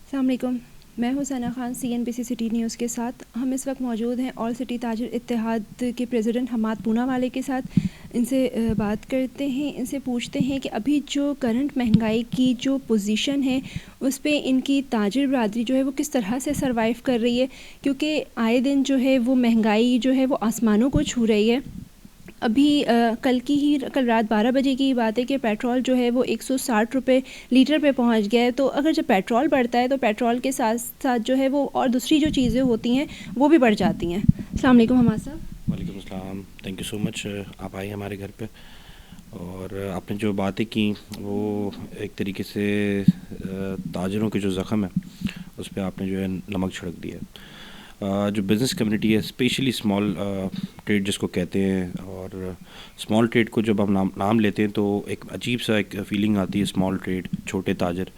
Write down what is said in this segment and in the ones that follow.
अस्सलाम वालेकुम। मैं हूं Sana Khan CNBC city news के साथ। हम इस वक्त मौजूद हैं ऑल सिटी ताजिर इत्तेहाद के प्रेसिडेंट हमाद पूनावाले के साथ। इनसे बात करते हैं, इनसे पूछते हैं कि अभी जो करंट महंगाई की जो पोजीशन है उस पे इनकी ताजिर बरादरी जो है वो किस तरह से सरवाइव कर रही है, क्योंकि आए दिन जो है वो महंगाई जो है वो आसमानों को छू रही है। अभी कल रात 12 बजे की बात है कि पेट्रोल जो है वो 160 रुपये लीटर पे पहुंच गया है। तो अगर जब पेट्रोल बढ़ता है तो पेट्रोल के साथ साथ जो है वो और दूसरी जो चीज़ें होती हैं वो भी बढ़ जाती हैं। अस्सलाम वालेकुम हमाद साहब। वालेकुम अस्सलाम। थैंक यू सो मच, आप आई हमारे घर पे। और आपने जो बातें की वो एक तरीके से ताजिरों के जो ज़ख़म है उस पे आपने जो है नमक छिड़क दिया है। जो बिज़नेस कम्युनिटी है, स्पेशली स्मॉल ट्रेड जिसको कहते हैं, और स्मॉल ट्रेड को जब हम नाम लेते हैं तो एक अजीब सा एक फीलिंग आती है, स्मॉल ट्रेड, छोटे ताजर।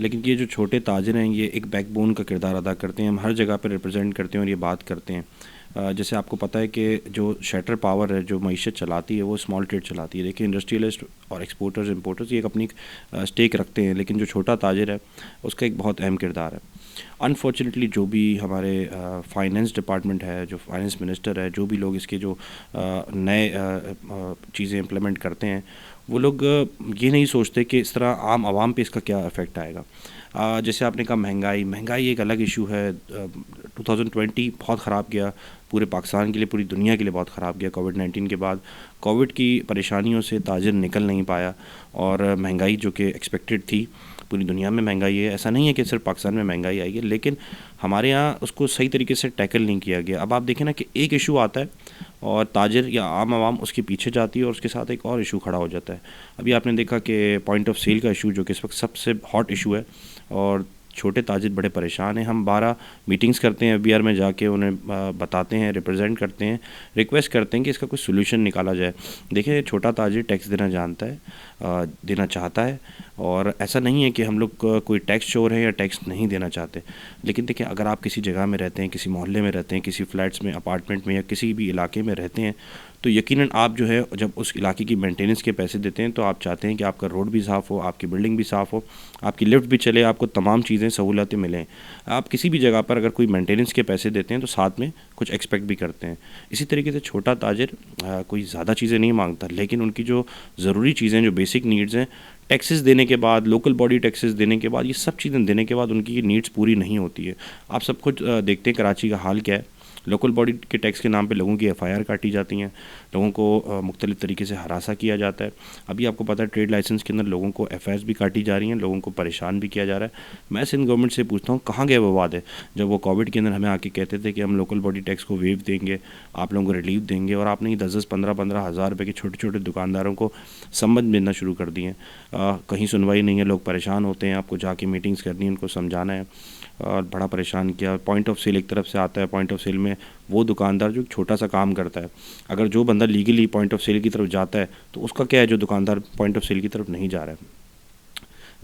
लेकिन ये जो छोटे ताजर हैं ये एक बैकबोन का किरदार अदा करते हैं। हम हर जगह पर रिप्रेजेंट करते हैं और ये बात करते हैं। जैसे आपको पता है कि जो शटर पावर है, जो मईशत चलाती है, वो स्मॉल ट्रेड चलाती है। देखिए, इंडस्ट्रियलिस्ट और एक्सपोर्टर्स इंपोर्टर्स ये एक अपनी स्टेक रखते हैं, लेकिन जो छोटा ताजर है उसका एक बहुत अहम किरदार है। अनफॉर्चुनेटली जो भी हमारे फाइनेंस डिपार्टमेंट है, जो फाइनेंस मिनिस्टर है, जो भी लोग इसके जो नए चीज़ें इम्प्लीमेंट करते हैं, वो लोग ये नहीं सोचते कि इस तरह आम आवाम पे इसका क्या इफ़ेक्ट आएगा। जैसे आपने कहा, महंगाई एक अलग इशू है। 2020 बहुत ख़राब गया पूरे पाकिस्तान के लिए, पूरी दुनिया के लिए बहुत ख़राब गया। कोविड-19 के बाद कोविड की परेशानियों से ताजिर निकल नहीं पाया, और महंगाई जो कि एक्सपेक्टेड थी, पूरी दुनिया में महंगाई है, ऐसा नहीं है कि सिर्फ पाकिस्तान में महंगाई आई है, लेकिन हमारे यहाँ उसको सही तरीके से टैकल नहीं किया गया। अब आप देखें ना कि एक इशू आता है और ताजिर या आम आवाम उसके पीछे जाती है और उसके साथ एक और इशू खड़ा हो जाता है। अभी आपने देखा कि पॉइंट ऑफ सेल का इशू, जो कि इस वक्त सबसे हॉट इशू है, और छोटे ताजिर बड़े परेशान हैं। हम 12 मीटिंग्स करते हैं FBR में जाके, उन्हें बताते हैं, रिप्रेजेंट करते हैं, रिक्वेस्ट करते हैं कि इसका कोई सोल्यूशन निकाला जाए। देखिए, छोटा ताजिर टैक्स देना जानता है, देना चाहता है, और ऐसा नहीं है कि हम लोग कोई टैक्स चोर है या टैक्स नहीं देना चाहते। लेकिन देखिए, अगर आप किसी जगह में रहते हैं, किसी मोहल्ले में रहते हैं, किसी फ्लैट्स में, अपार्टमेंट में, या किसी भी इलाके में रहते हैं, तो यकीनन आप जो है जब उस इलाके की मेंटेनेंस के पैसे देते हैं तो आप चाहते हैं कि आपका रोड भी साफ़ हो, आपकी बिल्डिंग भी साफ़ हो, आपकी लिफ्ट भी चले, आपको तमाम चीज़ें, सहूलतें मिलें। आप किसी भी जगह पर अगर कोई मेंटेनेंस के पैसे देते हैं तो साथ में कुछ एक्सपेक्ट भी करते हैं। इसी तरीके से छोटा ताजिर कोई ज़्यादा चीज़ें नहीं मांगता, लेकिन उनकी जो ज़रूरी चीज़ें, जो बेसिक नीड्स हैं, टैक्सेस देने के बाद, लोकल बॉडी टैक्सेस देने के बाद, ये सब चीज़ें देने के बाद उनकी ये नीड्स पूरी नहीं होती है। आप सब कुछ देखते हैं कराची का हाल क्या है। लोकल बॉडी के टैक्स के नाम पे लोगों की FIR काटी जाती हैं, लोगों को मुख्तलिफ़ तरीके से हरासा किया जाता है। अभी आपको पता है ट्रेड लाइसेंस के अंदर लोगों को FIRs भी काटी जा रही हैं, लोगों को परेशान भी किया जा रहा है। मैं सिंध गवर्नमेंट से पूछता हूँ, कहाँ गए वो वादे जब वो कोविड के अंदर हमें आके कहते थे कि हम लोकल बॉडी टैक्स को वेव देंगे, आप लोगों को रिलीफ देंगे, और आपने 10-10, 15-15 हज़ार रुपये के छोटे छोटे दुकानदारों को संबंध देना शुरू कर दिए। कहीं सुनवाई नहीं है, लोग परेशान होते हैं, आपको जाके मीटिंग्स करनी है, उनको समझाना है, और बड़ा परेशान किया। पॉइंट ऑफ सेल एक तरफ से आता है, पॉइंट ऑफ सेल में वो दुकानदार जो छोटा सा काम करता है, अगर जो बंदा लीगली पॉइंट ऑफ सेल की तरफ जाता है तो उसका क्या है जो दुकानदार पॉइंट ऑफ सेल की तरफ नहीं जा रहा है।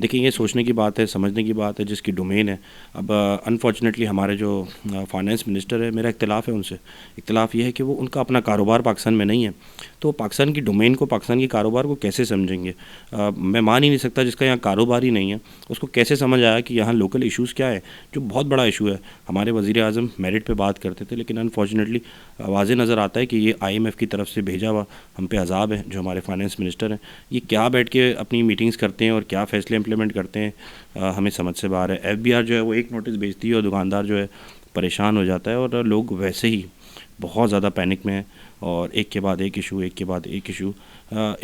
देखिए, ये सोचने की बात है, समझने की बात है, जिसकी डोमेन है। अब अनफॉर्चुनेटली हमारे जो फाइनेंस मिनिस्टर है, मेरा इख्तिलाफ़ है उनसे। इख्तिलाफ़ ये है कि वो, उनका अपना कारोबार पाकिस्तान में नहीं है, तो पाकिस्तान की डोमेन को, पाकिस्तान के कारोबार को कैसे समझेंगे। मैं मान ही नहीं सकता, जिसका यहाँ कारोबार ही नहीं है उसको कैसे समझ आया कि यहाँ लोकल इशूज़ क्या है, जो बहुत बड़ा इशू है। हमारे वज़ीर आज़म मेरिट पे बात करते थे, लेकिन अनफॉर्चुनेटली वाज़ेह नज़र आता है कि ये IMF की तरफ से भेजा हुआ हम पे अज़ाब है। जो हमारे फाइनेंस मिनिस्टर हैं, ये क्या बैठ के अपनी मीटिंग्स करते हैं और क्या फ़ैसले इम्प्लीमेंट करते हैं, हमें समझ से बाहर है। FBR जो है वो एक नोटिस भेजती है और दुकानदार जो है परेशान हो जाता है, और लोग वैसे ही बहुत ज़्यादा पैनिक में हैं, और एक के बाद एक इशू, एक के बाद एक इशू।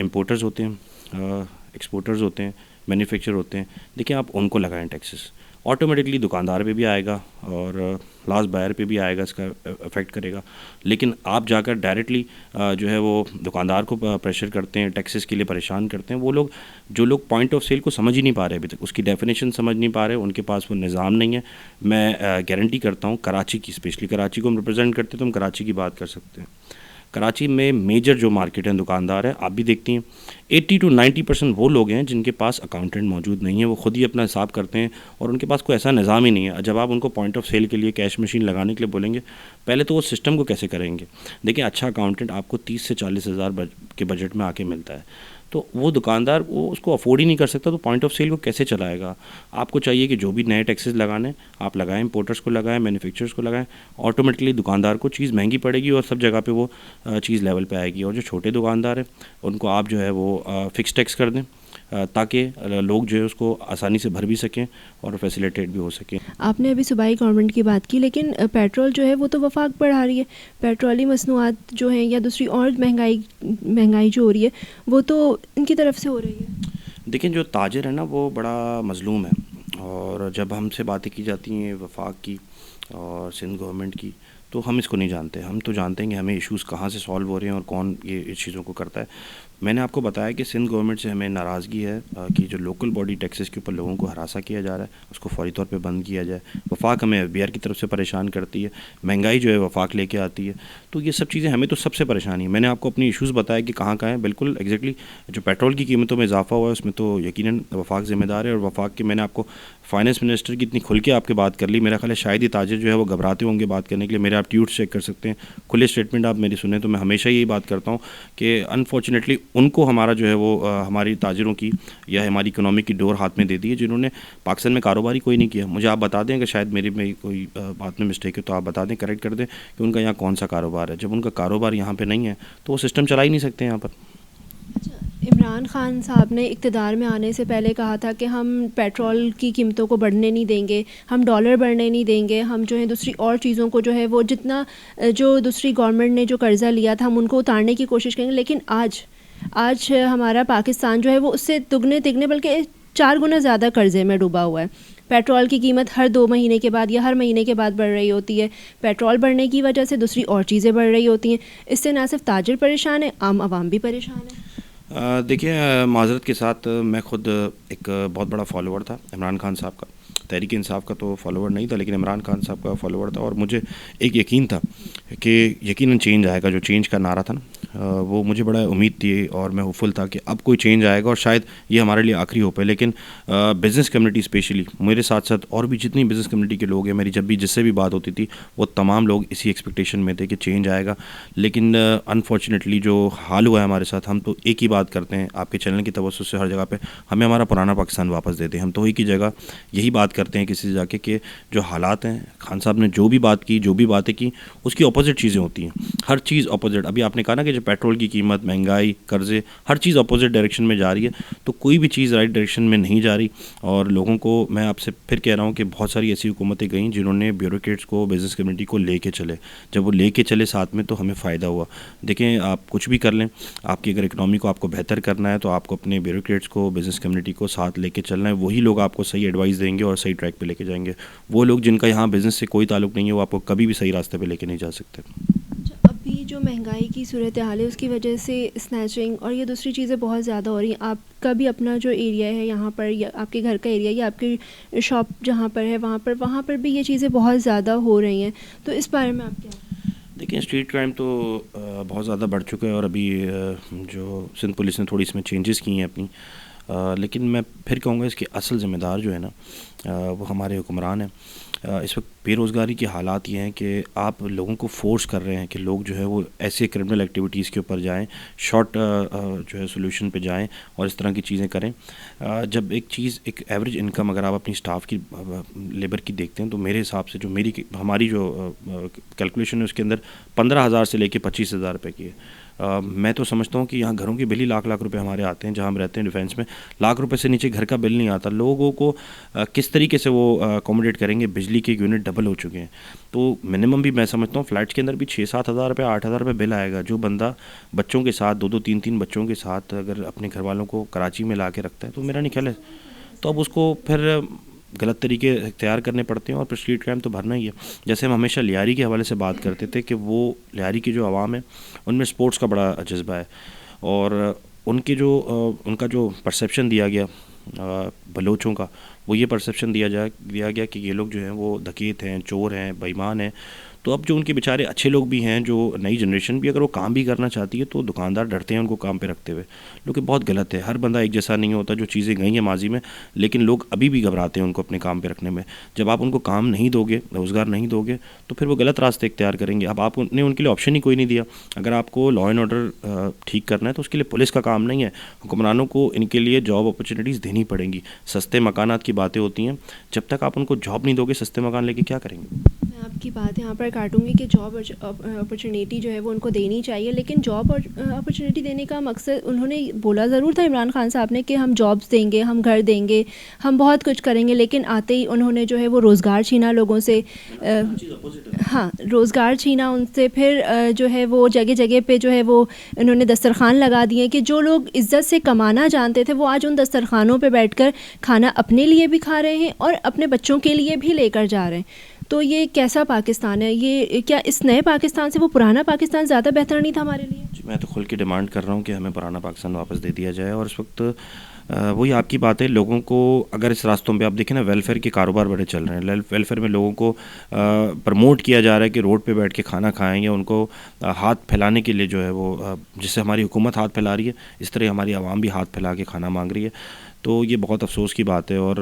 इम्पोर्टर्स होते हैं, एक्सपोर्टर्स होते हैं, मैन्युफैक्चर होते हैं। देखिए, आप उनको लगाएं टैक्सेस, ऑटोमेटिकली दुकानदार पे भी आएगा और लास्ट बायर पे भी आएगा, इसका इफ़ेक्ट करेगा। लेकिन आप जाकर डायरेक्टली जो है वो दुकानदार को प्रेशर करते हैं, टैक्सेस के लिए परेशान करते हैं। वो लोग, जो लोग पॉइंट ऑफ सेल को समझ ही नहीं पा रहे, अभी तक उसकी डेफिनेशन समझ नहीं पा रहे, उनके पास वो निज़ाम नहीं है। मैं गारंटी करता हूँ, कराची की, स्पेशली कराची को हम रिप्रेजेंट करते हैं तो हम कराची की बात कर सकते हैं। कराची में मेजर जो मार्केट हैं, दुकानदार हैं, आप भी देखती हैं 80 to 90% वो लोग हैं जिनके पास अकाउंटेंट मौजूद नहीं है। वो खुद ही अपना हिसाब करते हैं और उनके पास कोई ऐसा निज़ाम ही नहीं है। जब आप उनको पॉइंट ऑफ सेल के लिए कैश मशीन लगाने के लिए बोलेंगे, पहले तो वो सिस्टम को कैसे करेंगे। देखिए, अच्छा अकाउंटेंट आपको 30 से 40 हज़ार के बजट में आके मिलता है। तो वो दुकानदार वो उसको अफोर्ड ही नहीं कर सकता, तो पॉइंट ऑफ सेल को कैसे चलाएगा। आपको चाहिए कि जो भी नए टैक्सेस लगाने आप लगाएं, इंपोर्टर्स को लगाएं, मैन्युफैक्चरर्स को लगाएं, ऑटोमेटिकली दुकानदार को चीज़ महंगी पड़ेगी और सब जगह पे वो चीज़ लेवल पे आएगी। और जो छोटे दुकानदार हैं उनको आप जो है वो फ़िक्स टैक्स कर दें ताकि लोग जो है उसको आसानी से भर भी सकें और फैसिलिटेट भी हो सकें। आपने अभी सूबाई गवर्नमेंट की बात की, लेकिन पेट्रोल जो है वो तो वफाक बढ़ा रही है। पेट्रोली मसनूआत जो हैं या दूसरी और महंगाई जो हो रही है वो तो इनकी तरफ से हो रही है। देखिए, जो ताजिर है ना वो बड़ा मज़लूम है, और जब हमसे बातें की जाती हैं वफाक की और सिंध गवर्नमेंट की, तो हम इसको नहीं जानते। हम तो जानते हैं कि हमें इश्यूज़ कहाँ से सॉल्व हो रहे हैं और कौन ये इस चीज़ों को करता है। मैंने आपको बताया कि सिंध गवर्नमेंट से हमें नाराज़गी है कि जो लोकल बॉडी टैक्सेस के ऊपर लोगों को हरासा किया जा रहा है उसको फौरी तौर पे बंद किया जाए। वफाक हमें FBR की तरफ से परेशान करती है, महंगाई जो है वफाक लेके आती है, तो ये सब चीज़ें हमें तो सबसे परेशानी है। मैंने आपको अपनी इश्यूज़ बताया कि कहाँ कहाँ हैं, बिल्कुल एग्जैक्टली जो पेट्रोल की कीमतों में इजाफा हुआ है उसमें तो यकीनन वफाक ज़िम्मेदार है। और वफाक के मैंने आपको फाइनेंस मिनिस्टर की इतनी खुल के आपके बात कर ली, मेरा ख्याल है शायद ही ताजिर जो है वो घबराते होंगे बात करने के लिए। मेरे आप ट्वीट्स चेक कर सकते हैं, खुले स्टेटमेंट आप मेरी सुने, तो मैं हमेशा यही बात करता हूँ कि अनफॉर्चुनेटली उनको हमारा जो है वो हमारी ताजिरों की या हमारी इकोनॉमी की डोर हाथ में दे दी है, जिन्होंने पाकिस्तान में कारोबार ही कोई नहीं किया। मुझे आप बता दें, अगर शायद मेरी में कोई बात में मिस्टेक है तो आप बता दें, करेक्ट कर दें कि उनका यहाँ कौन सा कारोबार है। जब उनका कारोबार यहाँ पर नहीं है तो वो सिस्टम चला ही नहीं सकते यहाँ पर। इमरान खान साहब ने इक़्तिदार में आने से पहले कहा था कि हम पेट्रोल की कीमतों को बढ़ने नहीं देंगे, हम डॉलर बढ़ने नहीं देंगे, हम जो है दूसरी और चीज़ों को जो है वो जितना जो दूसरी गवर्नमेंट ने जो कर्ज़ा लिया था हम उनको उतारने की कोशिश करेंगे। लेकिन आज हमारा पाकिस्तान जो है वो उससे दुगने तिगने बल्कि 4 गुना ज़्यादा कर्ज़े में डूबा हुआ है। पेट्रोल की कीमत हर 2 महीने के बाद या हर महीने के बाद बढ़ रही होती है। पेट्रोल बढ़ने की वजह से दूसरी और चीज़ें बढ़ रही होती हैं। इससे ना सिर्फ ताजिर परेशान है, आम आवाम भी परेशान है। देखिए, माज़रत के साथ मैं ख़ुद एक बहुत बड़ा फॉलोअर था इमरान खान साहब का। तहरीक इंसाफ का तो फॉलोअर नहीं था, लेकिन इमरान खान साहब का फॉलोअर था। और मुझे एक यकीन था कि यकीनन चेंज आएगा। जो चेंज का नारा था ना, वो मुझे बड़ा उम्मीद थी और मैं होपफुल था कि अब कोई चेंज आएगा और शायद ये हमारे लिए आखिरी होप है। लेकिन बिज़नेस कम्युनिटी स्पेशली मेरे साथ साथ और भी जितनी बिज़नेस कम्युनिटी के लोग हैं, मेरी जब भी जिससे भी बात होती थी वो तमाम लोग इसी एक्सपेक्टेशन में थे कि चेंज आएगा। लेकिन अनफॉर्चुनेटली जो हाल हुआ है हमारे साथ, हम तो एक ही बात करते हैं आपके चैनल की तवज्जो से हर जगह पे, हमें हमारा पुराना पाकिस्तान वापस देते हैं। हम तो एक ही जगह यही बात करते हैं किसी से जाके कि जो हालात हैं, खान साहब ने जो भी बात की, जो भी बातें की, उसकी अपोजिट चीज़ें होती हैं। हर चीज़ अपोजिट। अभी आपने कहा ना कि जो पेट्रोल की कीमत, महंगाई, कर्जे, हर चीज़ अपोजिट डायरेक्शन में जा रही है, तो कोई भी चीज़ राइट डायरेक्शन में नहीं जा रही। और लोगों को मैं आपसे फिर कह रहा हूँ कि बहुत सारी ऐसी हुकूमतें गईं जिन्होंने ब्यूरोक्रेट्स को, बिज़नेस कम्युनिटी को लेके चले। जब वो लेके चले साथ में तो हमें फ़ायदा हुआ। देखें, आप कुछ भी कर लें, आपकी अगर इकनॉमी को आपको बेहतर करना है तो आपको अपने ब्यूरोक्रेट्स को, बिज़नेस कम्युनिटी को साथ लेके चलना है। वही लोग आपको सही एडवाइस देंगे और सही ट्रैक पे लेके जाएंगे। वो लोग जिनका यहाँ बिज़नेस से कोई ताल्लुक़ नहीं है वो आपको कभी भी सही रास्ते पे लेके नहीं जा सकते। अभी जो महंगाई की सूरत हाल है उसकी वजह से स्नैचिंग और ये दूसरी चीज़ें बहुत ज़्यादा हो रही हैं। आपका भी अपना जो एरिया है यहाँ पर, या आपके घर का एरिया या आपकी शॉप जहाँ पर है वहाँ पर भी ये चीज़ें बहुत ज़्यादा हो रही हैं। तो इस बारे में आप क्या? देखिए, स्ट्रीट क्राइम तो बहुत ज़्यादा बढ़ चुका है और अभी जो सिंध पुलिस ने थोड़ी इसमें चेंजेस की हैं अपनी, लेकिन मैं फिर कहूँगा इसके असल ज़िम्मेदार जो है ना वो हमारे हुक्मरान हैं। इस वक्त बेरोज़गारी के हालात ये हैं कि आप लोगों को फोर्स कर रहे हैं कि लोग जो है वो ऐसे क्रिमिनल एक्टिविटीज़ के ऊपर जाएं, शॉर्ट जो है सोल्यूशन पे जाएं और इस तरह की चीज़ें करें। जब एक चीज़, एक एवरेज इनकम अगर आप अपनी स्टाफ की, लेबर की देखते हैं, तो मेरे हिसाब से जो हमारी जो कैलकुलेशन है उसके अंदर 15,000 से लेके 25,000 रुपये की है। मैं तो समझता हूँ कि यहाँ घरों के बिल ही लाख रुपए हमारे आते हैं। जहाँ हम रहते हैं डिफेंस में, लाख रुपए से नीचे घर का बिल नहीं आता। लोगों को किस तरीके से वो अकोमोडेट करेंगे? बिजली के यूनिट डबल हो चुके हैं, तो मिनिमम भी मैं समझता हूँ फ्लैट्स के अंदर भी 6-7 हज़ार रुपये, 8 हज़ार रुपये बिल आएगा। जो बंदा बच्चों के साथ 2-2, 3-3 बच्चों के साथ अगर अपने घर वालों को कराची में ला के रखता है तो मेरा नहीं ख्याल है, तो अब उसको फिर गलत तरीके इख्तियार करने पड़ते हैं और फिर स्ट्रीट क्राइम तो भरना ही है। जैसे हम हमेशा लियारी के हवाले से बात करते थे कि वो लियारी की जो आवाम है उनमें स्पोर्ट्स का बड़ा जज्बा है और उनका जो परसेप्शन दिया गया बलोचों का, वो ये परसेप्शन दिया गया कि ये लोग जो हैं वो डकैत हैं, चोर हैं, बेईमान हैं। तो अब जो उनके बेचारे अच्छे लोग भी हैं, जो नई जनरेशन भी अगर वो काम भी करना चाहती है तो दुकानदार डरते हैं उनको काम पे रखते हुए, जो कि बहुत गलत है। हर बंदा एक जैसा नहीं होता। जो चीज़ें गई हैं माजी में, लेकिन लोग अभी भी घबराते हैं उनको अपने काम पे रखने में। जब आप उनको काम नहीं दोगे, रोज़गार नहीं दोगे, तो फिर वो गलत रास्ते इख्तियार करेंगे। अब आपने उनके लिए ऑप्शन ही कोई नहीं दिया। अगर आपको लॉ एंड ऑर्डर ठीक करना है तो उसके लिए पुलिस का काम नहीं है। हुक्मरानों को इनके लिए जॉब अपॉर्चुनिटीज़ देनी पड़ेंगी। सस्ते मकानात की बातें होती हैं, जब तक आप उनको जॉब नहीं दोगे, सस्ते मकान लेके क्या करेंगे? मैं आपकी बात यहाँ पर काटूंगी कि जॉब अपॉर्चुनिटी जो है वो उनको देनी चाहिए, लेकिन जॉब अपॉर्चुनिटी देने का मकसद उन्होंने बोला ज़रूर था इमरान खान साहब ने कि हम जॉब्स देंगे, हम घर देंगे, हम बहुत कुछ करेंगे, लेकिन आते ही उन्होंने जो है वो रोज़गार छीना लोगों से। हाँ, रोज़गार छीना उनसे। फिर जो है वो जगह जगह पे जो है वो इन्होंने दस्तरखान लगा दिए कि जो लोग इज़्ज़त से कमाना जानते थे वो आज उन दस्तरखानों पे बैठकर खाना अपने लिए भी खा रहे हैं और अपने बच्चों के लिए भी लेकर जा रहे हैं। तो ये कैसा पाकिस्तान है? ये क्या इस नए पाकिस्तान से वो पुराना पाकिस्तान ज़्यादा बेहतर नहीं था हमारे लिए? जी, मैं तो खुल के डिमांड कर रहा हूँ कि हमें पुराना पाकिस्तान वापस दे दिया जाए। और इस वक्त वही आपकी बात है, लोगों को अगर इस रास्तों पे आप देखें ना, वेलफेयर के कारोबार बड़े चल रहे हैं। वेलफेयर में लोगों को प्रमोट किया जा रहा है कि रोड पे बैठ के खाना खाएं, या उनको हाथ फैलाने के लिए जो है वो जिससे हमारी हुकूमत हाथ फैला रही है, इस तरह हमारी आवाम भी हाथ फैला के खाना मांग रही है। तो ये बहुत अफसोस की बात है। और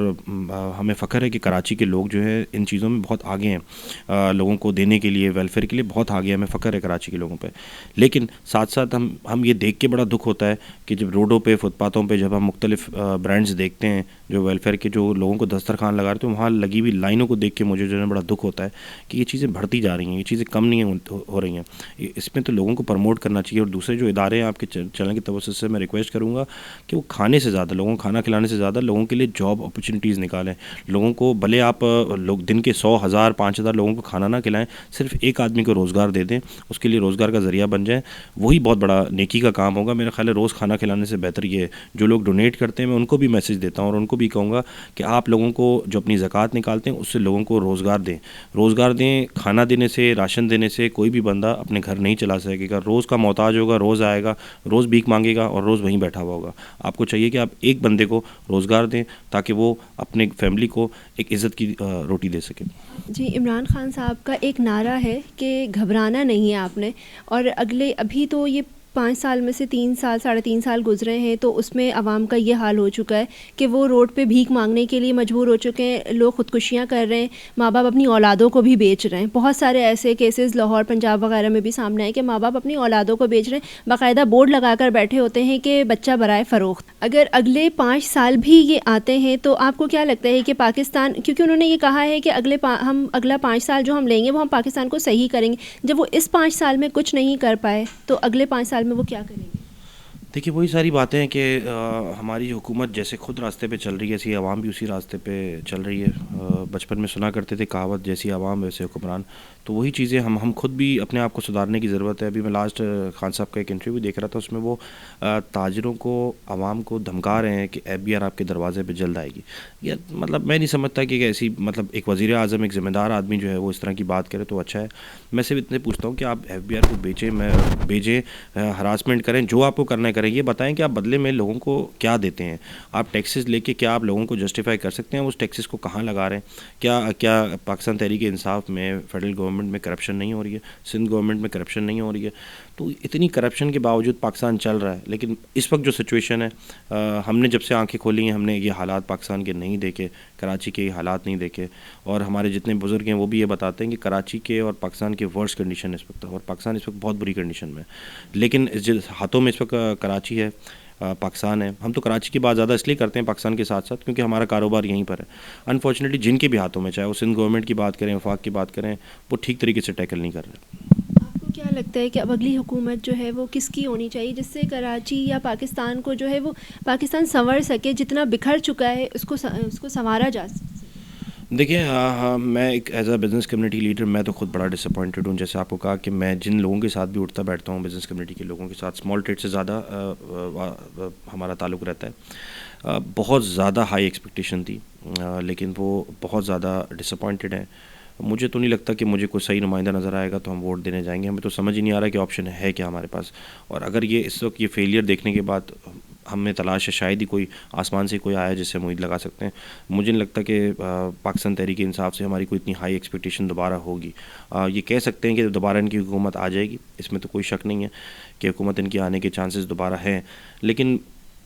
हमें फ़ख्र है कि कराची के लोग जो है इन चीज़ों में बहुत आगे हैं। लोगों को देने के लिए, वेलफेयर के लिए बहुत आगे हैं। हमें फ़ख्र है कराची के लोगों पे। लेकिन साथ साथ हम ये देख के बड़ा दुख होता है कि जब रोडों पे, फुटपाथों पे जब हम मुख्तलिफ ब्रांड्स देखते हैं जो वेलफेयर के, जो लोगों को दस्तरखान लगा रहे थे, वहाँ लगी हुई लाइनों को देख के मुझे जो है बड़ा दुख होता है कि ये चीज़ें बढ़ती जा रही हैं, ये चीज़ें कम नहीं हो रही हैं। इसमें तो लोगों को प्रमोट करना चाहिए। और दूसरे जो इदारे हैं आपके चैनल की तवज्जो से मैं रिक्वेस्ट करूँगा कि वो खाने से ज़्यादा, लोगों को खाना खिलाने से ज़्यादा लोगों के लिए जॉब अपॉर्चुनिटीज़ निकालें। लोगों को भले आप लोग दिन के 100, 1000, 5000 लोगों को खाना ना खिलाएं, सिर्फ एक आदमी को रोज़गार दे दें, उसके लिए रोज़गार का ज़रिया बन जाए, वही बहुत बड़ा नेकी का काम होगा। मेरा ख्याल है रोज़ खाना खिलाने से बेहतर ये है। जो लोग डोनेट करते हैं, मैं उनको भी मैसेज देता हूँ और उनको भी कहूँगा कि आप लोगों को जो अपनी ज़कात निकालते हैं उससे लोगों को रोज़गार दें। खाना देने से, राशन देने से कोई भी बंदा अपने घर नहीं चला सकेगा। रोज़ का मोहताज होगा, रोज़ आएगा, रोज़ भीख मांगेगा और रोज़ वहीं बैठा हुआ होगा। आपको चाहिए कि आप एक बंदे को रोज़गार दें ताकि वो अपने फैमिली को एक इज़्ज़त की रोटी दे सके। जी, इमरान खान साहब का एक नारा है कि घबराना नहीं है आपने, और अभी तो ये 5 साल में से 3 साल, 3.5 साल गुजरे हैं, तो उसमें आवाम का ये हाल हो चुका है कि वो रोड पे भीख मांगने के लिए मजबूर हो चुके हैं। लोग ख़ुदकुशियाँ कर रहे हैं, माँ बाप अपनी औलादों को भी बेच रहे हैं। बहुत सारे ऐसे केसेस लाहौर, पंजाब वगैरह में भी सामने आए कि माँ बाप अपनी औलादों को बेच रहे हैं। बाकायदा बोर्ड लगा कर बैठे होते हैं कि बच्चा बराए फ़रोख्त। अगर अगले 5 साल भी ये आते हैं तो आपको क्या लगता है कि पाकिस्तान, क्योंकि उन्होंने ये कहा है कि अगला 5 साल जो हम लेंगे वो हम पाकिस्तान को सही करेंगे, जब वो इस 5 साल में कुछ नहीं कर पाए तो अगले 5 साल में वो क्या करेंगे? देखिए, वही सारी बातें हैं कि हमारी हुकूमत जैसे खुद रास्ते पे चल रही है, ऐसी आवाम भी उसी रास्ते पे चल रही है। बचपन में सुना करते थे कहावत, जैसी आवाम वैसे हुक्मरान। तो वही चीज़ें हम खुद भी अपने आप को सुधारने की ज़रूरत है। अभी मैं लास्ट खान साहब का एक इंटरव्यू देख रहा था, उसमें वो ताजिरों को, आवाम को धमका रहे हैं कि FBR आपके दरवाजे पे जल्द आएगी। या मतलब मैं नहीं समझता कि ऐसी, मतलब एक वज़ीर आज़म, एक ज़िम्मेदार आदमी जो है वो इस तरह की बात करे तो अच्छा है। मैं सिर्फ इतने पूछता हूँ कि आप FBR को भेजें, हरासमेंट करें, जो आपको करना है करें। ये बताएं कि आप बदले में लोगों को क्या देते हैं। आप टैक्सेस लेके क्या आप लोगों को जस्टिफाई कर सकते हैं? उस टैक्सेस को कहाँ लगा रहे हैं? क्या पाकिस्तान तहरीक इंसाफ में, फेडरल गवर्नमेंट में करप्शन नहीं हो रही है? सिंध गवर्नमेंट में करप्शन नहीं हो रही है? तो इतनी करप्शन के बावजूद पाकिस्तान चल रहा है। लेकिन इस वक्त जो सिचुएशन है, हमने जब से आंखें खोली हैं, हमने ये हालात पाकिस्तान के नहीं देखे, कराची के हालात नहीं देखे। और हमारे जितने बुज़ुर्ग हैं वो भी ये बताते हैं कि कराची के और पाकिस्तान के वर्स्ट कंडीशन इस वक्त है, और पाकिस्तान इस वक्त बहुत बुरी कंडीशन में है। लेकिन जिस हाथों में इस वक्त कराची है, पाकिस्तान है, हम तो कराची की बात ज़्यादा इसलिए करते हैं पाकिस्तान के साथ साथ क्योंकि हमारा कारोबार यहीं पर है। अनफॉर्चुनेटली जिनके भी हाथों में, चाहे वो सिंध गवर्नमेंट की बात करें, वफाक की बात करें, वो ठीक तरीके से टैकल नहीं कर रहे। आपको क्या लगता है कि अब अगली हुकूमत जो है वो किसकी होनी चाहिए, जिससे कराची या पाकिस्तान को जो है वो पाकिस्तान संवर सके, जितना बिखर चुका है उसको संवारा जा सके? देखिए, मैं एक as a business community leader, मैं तो खुद बड़ा डिसअपॉइंटेड हूँ। जैसे आपको कहा कि मैं जिन लोगों के साथ भी उठता बैठता हूँ, बिज़नेस कम्युनिटी के लोगों के साथ, स्मॉल ट्रेड से ज़्यादा हमारा ताल्लुक़ रहता है। बहुत ज़्यादा हाई एक्सपेक्टेशन थी, लेकिन वो बहुत ज़्यादा डिसअपॉइंटेड हैं। मुझे तो नहीं लगता कि मुझे कोई सही नुमाइंदा नज़र आएगा तो हम वोट देने जाएंगे। हमें तो समझ ही नहीं आ रहा कि ऑप्शन है क्या हमारे पास। और अगर ये इस वक्त ये फेलियर देखने के बाद हमें तलाश है, शायद ही कोई आसमान से कोई आया जिससे हम उम्मीद लगा सकते हैं। मुझे नहीं लगता कि पाकिस्तान तहरीक इंसाफ से हमारी कोई इतनी हाई एक्सपेक्टेशन दोबारा होगी। ये कह सकते हैं कि दोबारा इनकी हुकूमत आ जाएगी, इसमें तो कोई शक नहीं है कि हुकूमत इनकी आने के चांसेस दोबारा हैं, लेकिन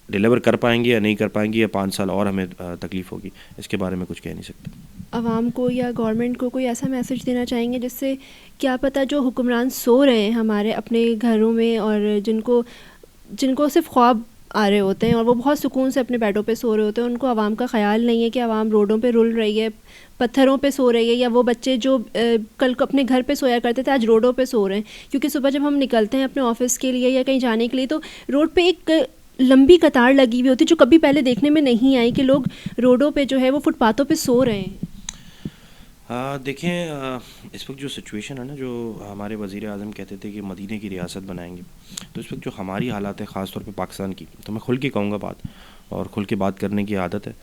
डिलीवर कर पाएंगे या नहीं कर पाएंगे या 5 साल और हमें तकलीफ़ होगी, इसके बारे में कुछ कह नहीं सकते। आवाम को या गवर्नमेंट को कोई ऐसा मैसेज देना चाहेंगे जिससे क्या पता जो हुक्मरान सो रहे हैं हमारे अपने घरों में और जिनको सिर्फ ख्वाब आ रहे होते हैं और वो बहुत सुकून से अपने बेडों पे सो रहे होते हैं, उनको आवाम का ख्याल नहीं है कि आवाम रोडों पे रुल रही है, पत्थरों पे सो रही है, या वो बच्चे जो कल को अपने घर पे सोया करते थे आज रोडों पे सो रहे हैं। क्योंकि सुबह जब हम निकलते हैं अपने ऑफिस के लिए या कहीं जाने के लिए तो रोड पे एक लंबी कतार लगी हुई होती है जो कभी पहले देखने में नहीं आई कि लोग रोडों पे जो है वो फुटपाथों पे सो रहे हैं। देखें, इस वक्त जो सिचुएशन है ना, जो हमारे वज़ीर आज़म कहते थे कि मदीने की रियासत बनाएंगे, तो इस वक्त जो हमारी हालात है ख़ास तौर पे पाकिस्तान की, तो मैं खुल के कहूँगा बात, और खुल के बात करने की आदत है।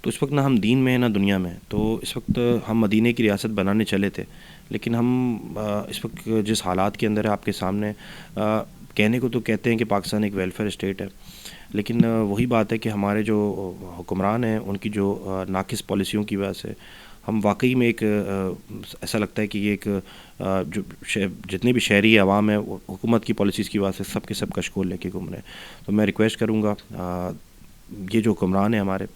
तो इस वक्त ना हम दीन में हैं ना दुनिया में। तो इस वक्त हम मदीने की रियासत बनाने चले थे, लेकिन हम इस वक्त जिस हालात के अंदर है आपके सामने, कहने को तो कहते हैं कि पाकिस्तान एक वेलफेयर स्टेट है, लेकिन वही बात है कि हमारे जो हुक्मरान हैं उनकी जो नाकिस पॉलिसियों की वजह से हम वाकई में एक ऐसा लगता है कि ये एक जो जितने भी शहरी आवाम है हुकूमत की पॉलिसीज़ की वजह से सब के सब कशकोल लेके घूम रहे हैं। तो मैं रिक्वेस्ट करूँगा, ये जो हुक्मरान हैं हमारे,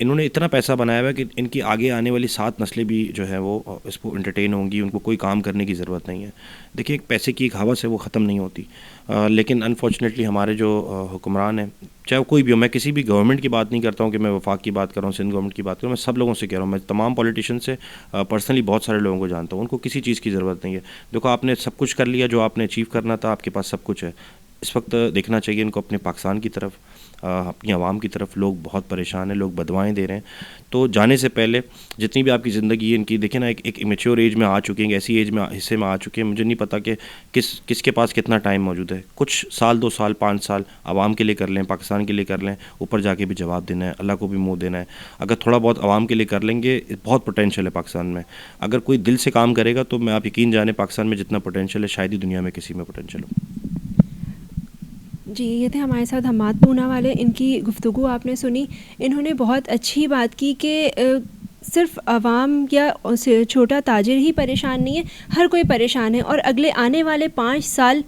इन्होंने इतना पैसा बनाया हुआ है कि इनकी आगे आने वाली 7 नस्लें भी जो है वो इसको एंटरटेन होंगी, उनको कोई काम करने की ज़रूरत नहीं है। देखिए, पैसे की एक हवस है, वो ख़त्म नहीं होती, लेकिन अनफॉर्चुनेटली हमारे जो हुक्मरान हैं, चाहे वो कोई भी हो, मैं किसी भी गवर्नमेंट की बात नहीं करता हूँ कि मैं वफाक की बात कर रहा हूँ, सिंध गवर्नमेंट की बात कर रहा हूँ, मैं सब लोगों से कह रहा हूँ, मैं तमाम पॉलिटिशियन से पर्सनली बहुत सारे लोगों को जानता हूँ, उनको किसी चीज़ की ज़रूरत नहीं है। देखो, आपने सब कुछ कर लिया, जो आपने अचीव करना था, आपके पास सब कुछ है। इस वक्त देखना चाहिए इनको अपने पाकिस्तान की तरफ, अपनी आवाम की तरफ। लोग बहुत परेशान हैं, लोग बदवाएँ दे रहे हैं। तो जाने से पहले जितनी भी आपकी ज़िंदगी है इनकी, देखें ना, एक इमेच्योर एज में आ चुके हैं, ऐसी एज में हिस्से में आ चुके हैं, मुझे नहीं पता कि किसके पास कितना टाइम मौजूद है। कुछ साल, 2 साल, 5 साल आवाम के लिए कर लें, पाकिस्तान के लिए कर लें, ऊपर जाके भी जवाब देना है, अल्लाह को भी मुँह देना है। अगर थोड़ा बहुत आवाम के लिए कर लेंगे, बहुत पोटेंशियल है पाकिस्तान में। अगर कोई दिल से काम करेगा तो मैं आप यकीन जाने, पाकिस्तान में जितना पोटेंशियल है शायद ही दुनिया में किसी में पोटेंशियल हो। जी, ये थे हमारे साथ हम्माद पूनावाले। इनकी गुफ्तगू आपने सुनी। इन्होंने बहुत अच्छी बात की कि सिर्फ आवाम या छोटा ताजिर ही परेशान नहीं है, हर कोई परेशान है। और अगले आने वाले 5 साल,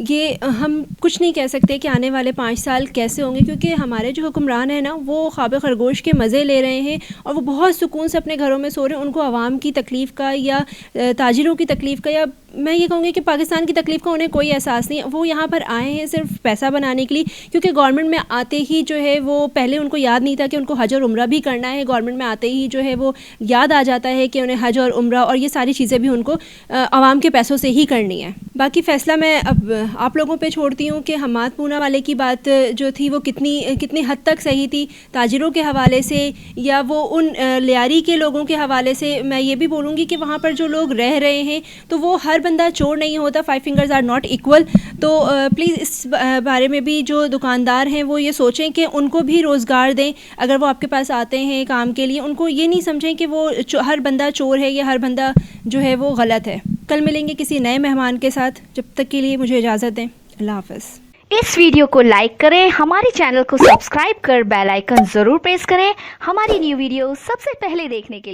ये हम कुछ नहीं कह सकते कि आने वाले 5 साल कैसे होंगे, क्योंकि हमारे जो हुक्मरान हैं ना, वो ख्वाब खरगोश के मज़े ले रहे हैं और वो बहुत सुकून से अपने घरों में सो रहे हैं। उनको आवाम की तकलीफ़ का या ताजिरों की तकलीफ़ का, या मैं ये कहूँगी कि पाकिस्तान की तकलीफ़ का उन्हें कोई एहसास नहीं है। वो यहाँ पर आए हैं सिर्फ पैसा बनाने के लिए, क्योंकि गवर्नमेंट में आते ही जो है वो, पहले उनको याद नहीं था कि उनको हज और उम्रा भी करना है। गवर्नमेंट में आते ही जो है वो याद आ जाता है कि उन्हें हज और उम्रा और ये सारी चीज़ें भी उनको आवाम के पैसों से ही करनी है। बाकी फ़ैसला मैं अब आप लोगों पे छोड़ती हूँ कि हम्माद पूनावाले की बात जो थी वो कितनी हद तक सही थी, ताजिरों के हवाले से या वो उन लियारी के लोगों के हवाले से। मैं ये भी बोलूँगी कि वहाँ पर जो लोग रह रहे हैं तो वो हर बंदा चोर नहीं होता, 5 फिंगर्स आर नॉट इक्वल। तो प्लीज़ इस बारे में भी जो दुकानदार हैं वो ये सोचें कि उनको भी रोज़गार दें। अगर वो आपके पास आते हैं काम के लिए, उनको ये नहीं समझें कि वो हर बंदा चोर है या हर बंदा जो है वो गलत है। कल मिलेंगे किसी नए मेहमान के साथ, जब तक के लिए मुझे इजाज़त दें। अल्लाह हाफ़िज़। इस वीडियो को लाइक करें, हमारे चैनल को सब्सक्राइब कर बेल आइकन ज़रूर प्रेस करें हमारी न्यू वीडियो सबसे पहले देखने के लिए।